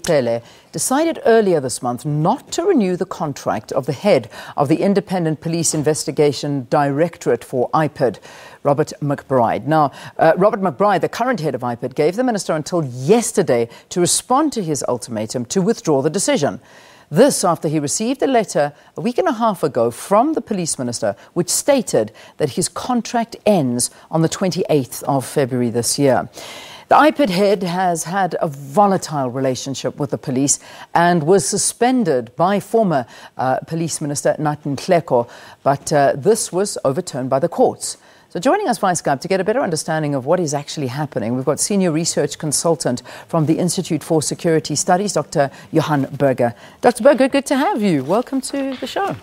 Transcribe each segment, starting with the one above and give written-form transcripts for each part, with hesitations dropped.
Cele decided earlier this month not to renew the contract of the head of the Independent Police Investigation Directorate for IPID, Robert McBride. Now, Robert McBride, the current head of IPID, gave the minister until yesterday to respond to his ultimatum to withdraw the decision. This after he received a letter a week and a half ago from the police minister, which stated that his contract ends on the 28th of February this year. The IPID head has had a volatile relationship with the police and was suspended by former Police Minister Nathi Nhleko, but this was overturned by the courts. So joining us via Skype to get a better understanding of what is actually happening, we've got Senior Research Consultant from the Institute for Security Studies, Dr. Johan. Dr. Berger, good to have you. Welcome to the show.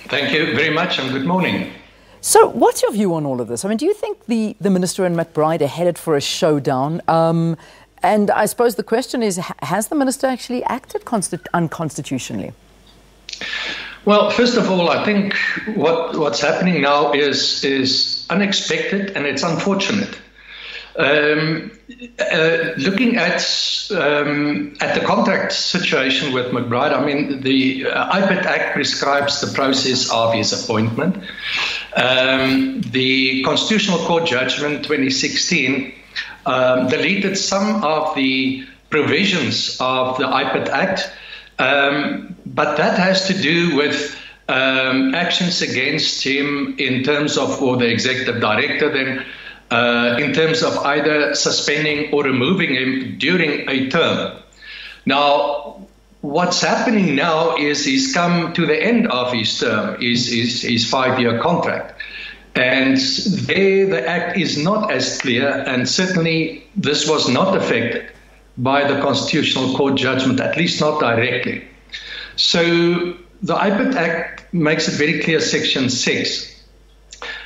Thank you very much and good morning. So what's your view on all of this? I mean, do you think the Minister and McBride are headed for a showdown? And I suppose the question is, has the Minister actually acted unconstitutionally? Well, first of all, I think what's happening now is unexpected and it's unfortunate. Looking at the contract situation with McBride, I mean, the IPID Act prescribes the process of his appointment. The Constitutional Court judgment 2016 deleted some of the provisions of the IPID Act, but that has to do with actions against him in terms of, or the executive director then, in terms of either suspending or removing him during a term. Now, what's happening now is he's come to the end of his term, his 5-year contract. And there the act is not as clear, and certainly this was not affected by the Constitutional Court judgment, at least not directly. So the IPID Act makes it very clear, Section 6,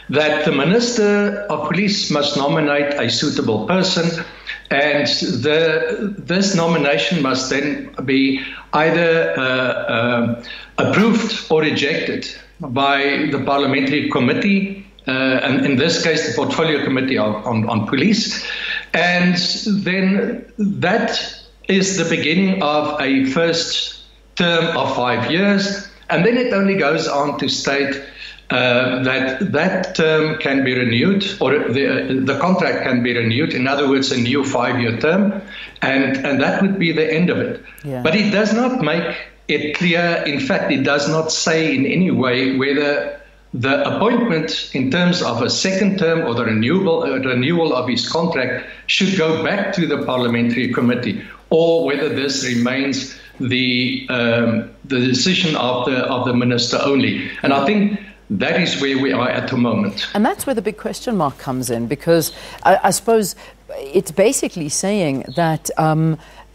that the Minister of Police must nominate a suitable person, and this nomination must then be either approved or rejected by the parliamentary committee, and in this case the Portfolio Committee on Police, and then that is the beginning of a first term of 5 years, and then it only goes on to state that term can be renewed, or the contract can be renewed, in other words, a new 5-year term, and that would be the end of it. Yeah. But it does not make it clear, in fact, it does not say in any way whether the appointment in terms of a second term or the renewal of his contract should go back to the parliamentary committee, or whether this remains the decision of the minister only. And I think that is where we are at the moment. And that's where the big question mark comes in, because I suppose it's basically saying that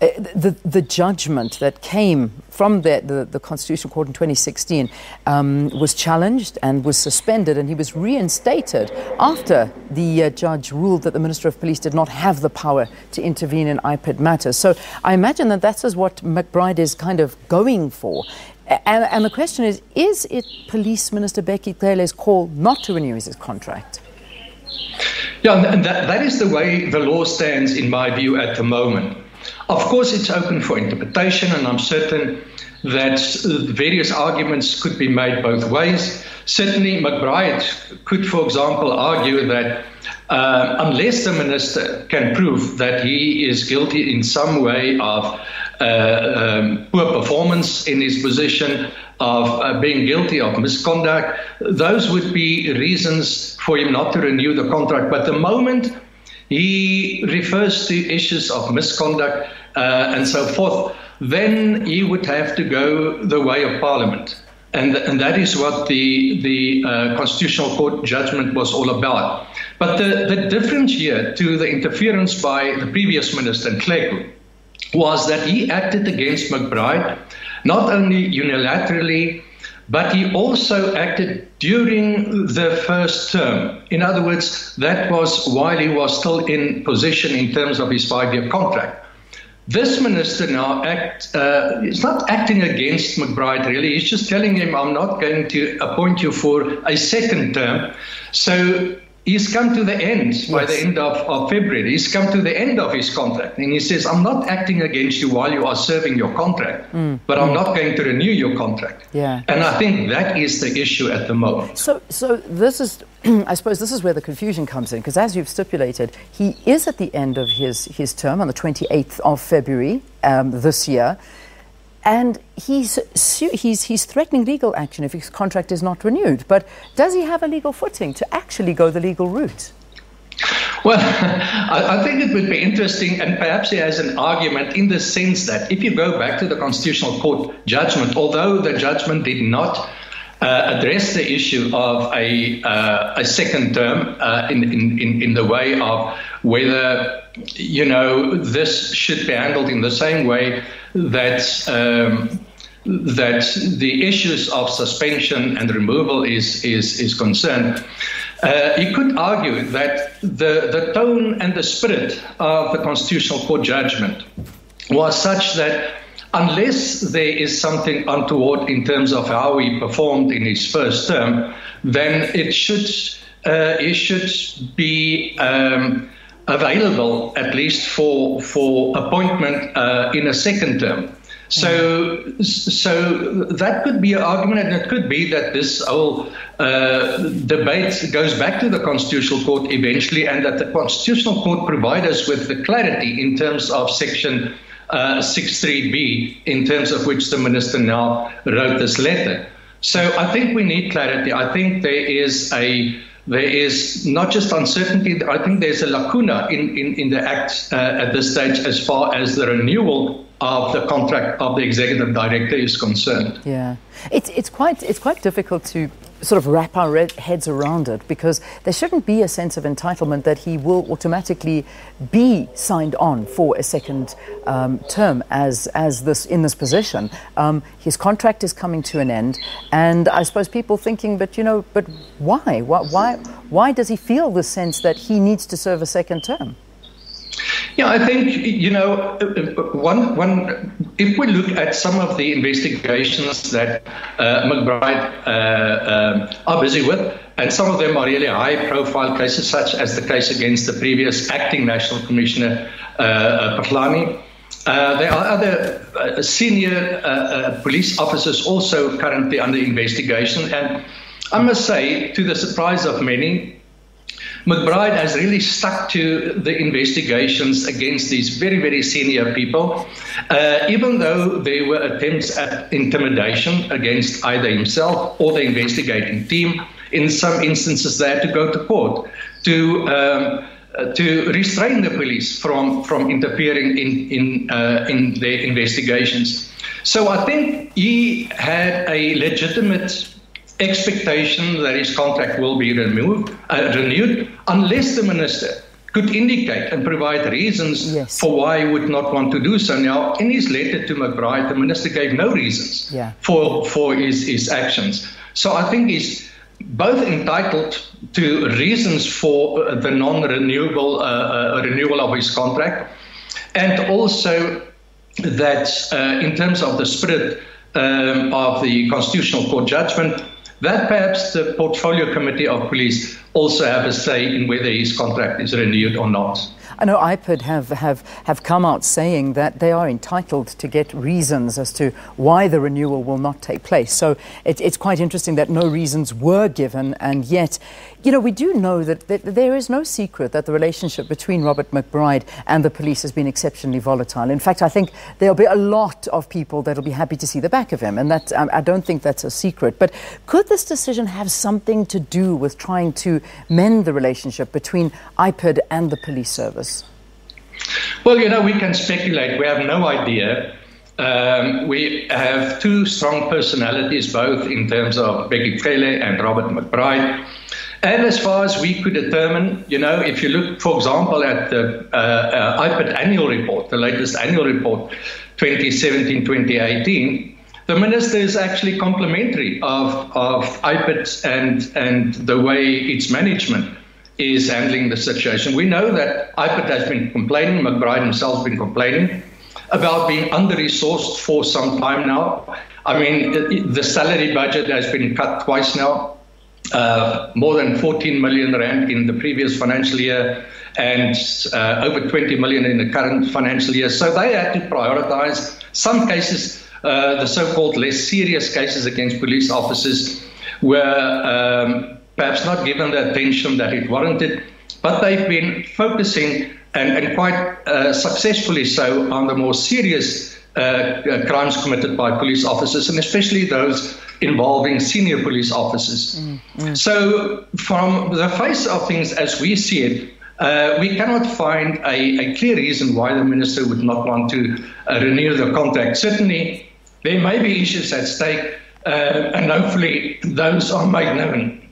the judgment that came from the Constitutional Court in 2016 was challenged and was suspended, and he was reinstated after the judge ruled that the Minister of Police did not have the power to intervene in IPID matters. So I imagine that that's what McBride is kind of going for. And the question is it Police Minister Bheki Cele's call not to renew his contract? Yeah, and that is the way the law stands, in my view, at the moment. Of course, it's open for interpretation, and I'm certain that various arguments could be made both ways. Certainly, McBride could, for example, argue that unless the minister can prove that he is guilty in some way of poor performance in his position, of being guilty of misconduct, those would be reasons for him not to renew the contract. But the moment he refers to issues of misconduct and so forth, then he would have to go the way of Parliament. And that is what the Constitutional Court judgment was all about. But the difference here to the interference by the previous Minister, Nhleko, was that he acted against McBride, not only unilaterally, but he also acted during the first term. In other words, that was while he was still in position in terms of his 5-year contract. This minister now is not acting against McBride, really. He's just telling him, I'm not going to appoint you for a second term. So he's come to the end by the end of February. He's come to the end of his contract. And he says, I'm not acting against you while you are serving your contract, but I'm not going to renew your contract. Yeah. And I think that is the issue at the moment. So this is, I suppose this is where the confusion comes in, because as you've stipulated, he is at the end of his term on the 28th of February this year. And he's threatening legal action if his contract is not renewed. But does he have a legal footing to actually go the legal route? Well, I think it would be interesting, and perhaps he has an argument in the sense that if you go back to the Constitutional Court judgment, although the judgment did not address the issue of a second term in the way of whether, this should be handled in the same way that the issues of suspension and removal is concerned. You could argue that the tone and the spirit of the Constitutional Court judgment was such that unless there is something untoward in terms of how he performed in his first term, then it should be available at least for appointment in a second term. So that could be an argument, and it could be that this whole debate goes back to the Constitutional Court eventually, and that the Constitutional Court provide us with the clarity in terms of Section 63B, in terms of which the Minister now wrote this letter. So I think we need clarity. I think there is not just uncertainty, I think there's a lacuna in the Act at this stage as far as the renewal of the contract of the Executive Director is concerned. Yeah, it's quite difficult to sort of wrap our heads around it, because there shouldn't be a sense of entitlement that he will automatically be signed on for a second term as this in this position. His contract is coming to an end, and I suppose people thinking, but why? Why does he feel the sense that he needs to serve a second term? Yeah, I think, if we look at some of the investigations that McBride are busy with, and some of them are really high-profile cases, such as the case against the previous acting National Commissioner, Patlani. There are other senior police officers also currently under investigation. And I must say, to the surprise of many, McBride has really stuck to the investigations against these very, very senior people, even though there were attempts at intimidation against either himself or the investigating team. In some instances, they had to go to court to restrain the police from interfering in their investigations. So I think he had a legitimate expectation that his contract will be renewed, unless the Minister could indicate and provide reasons for why he would not want to do so. Now, in his letter to McBride, the Minister gave no reasons for his actions. So I think he's both entitled to reasons for the non-renewable renewal of his contract, and also that in terms of the spirit of the Constitutional Court judgment, that perhaps the Portfolio Committee of Police also have a say in whether his contract is renewed or not. I know IPID have come out saying that they are entitled to get reasons as to why the renewal will not take place. So it's quite interesting that no reasons were given, and yet, we do know that there is no secret that the relationship between Robert McBride and the police has been exceptionally volatile. In fact, I think there'll be a lot of people that'll be happy to see the back of him, and that I don't think that's a secret. But could this decision have something to do with trying to mend the relationship between IPID and the police service? Well, we can speculate. We have no idea. We have two strong personalities, both in terms of Bheki Cele and Robert McBride. And as far as we could determine, if you look, for example, at the IPID annual report, the latest annual report, 2017-2018, the Minister is actually complimentary of IPID and the way its management is handling the situation. We know that IPID has been complaining, McBride himself has been complaining about being under-resourced for some time now. I mean, the salary budget has been cut twice now. more than 14 million rand in the previous financial year, and over 20 million in the current financial year. So they had to prioritize. Some cases, the so-called less serious cases against police officers, were perhaps not given the attention that it warranted, but they've been focusing, and quite successfully so, on the more serious crimes committed by police officers, and especially those involving senior police officers. So from the face of things as we see it, we cannot find a clear reason why the minister would not want to renew the contract. Certainly, there may be issues at stake, and hopefully those are made known.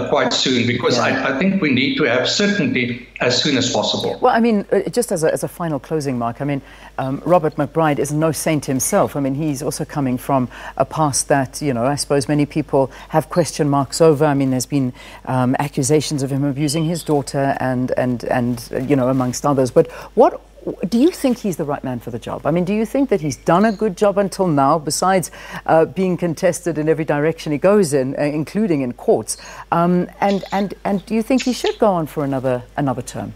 Quite soon, because I think we need to have certainty as soon as possible. Well, I mean, just as a final closing, Mark, I mean, Robert McBride is no saint himself. I mean, he's also coming from a past that, you know, I suppose many people have question marks over. I mean, there's been accusations of him abusing his daughter and you know, amongst others. But what do you think he's the right man for the job? I mean, do you think that he's done a good job until now, besides being contested in every direction he goes in, including in courts? And do you think he should go on for another term?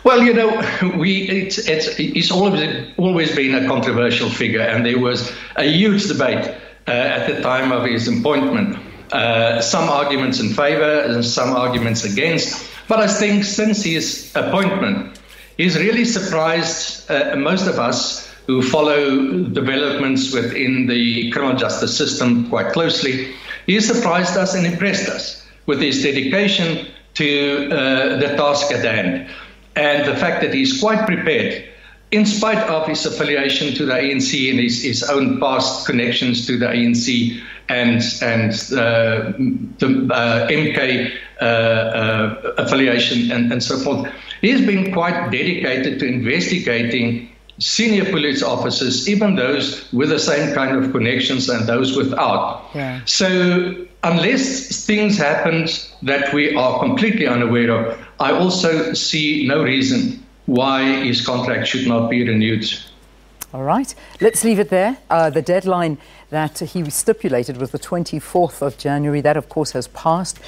Well, you know, he's always been a controversial figure, and there was a huge debate at the time of his appointment. Some arguments in favour and some arguments against. But I think since his appointment, he's really surprised most of us who follow developments within the criminal justice system quite closely. He surprised us and impressed us with his dedication to the task at hand, and the fact that he's quite prepared, in spite of his affiliation to the ANC and his own past connections to the ANC and the MK affiliation and so forth. He's been quite dedicated to investigating senior police officers, even those with the same kind of connections and those without. Yeah. So unless things happen that we are completely unaware of, I also see no reason why his contract should not be renewed. All right, let's leave it there. The deadline that he stipulated was the 24th of January. That, of course, has passed.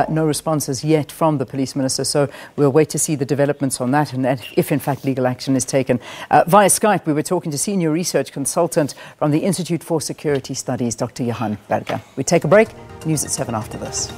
No responses yet from the police minister, so we'll wait to see the developments on that and if, in fact, legal action is taken. Via Skype, we were talking to senior research consultant from the Institute for Security Studies, Dr. Johan. We take a break. News at 7 after this.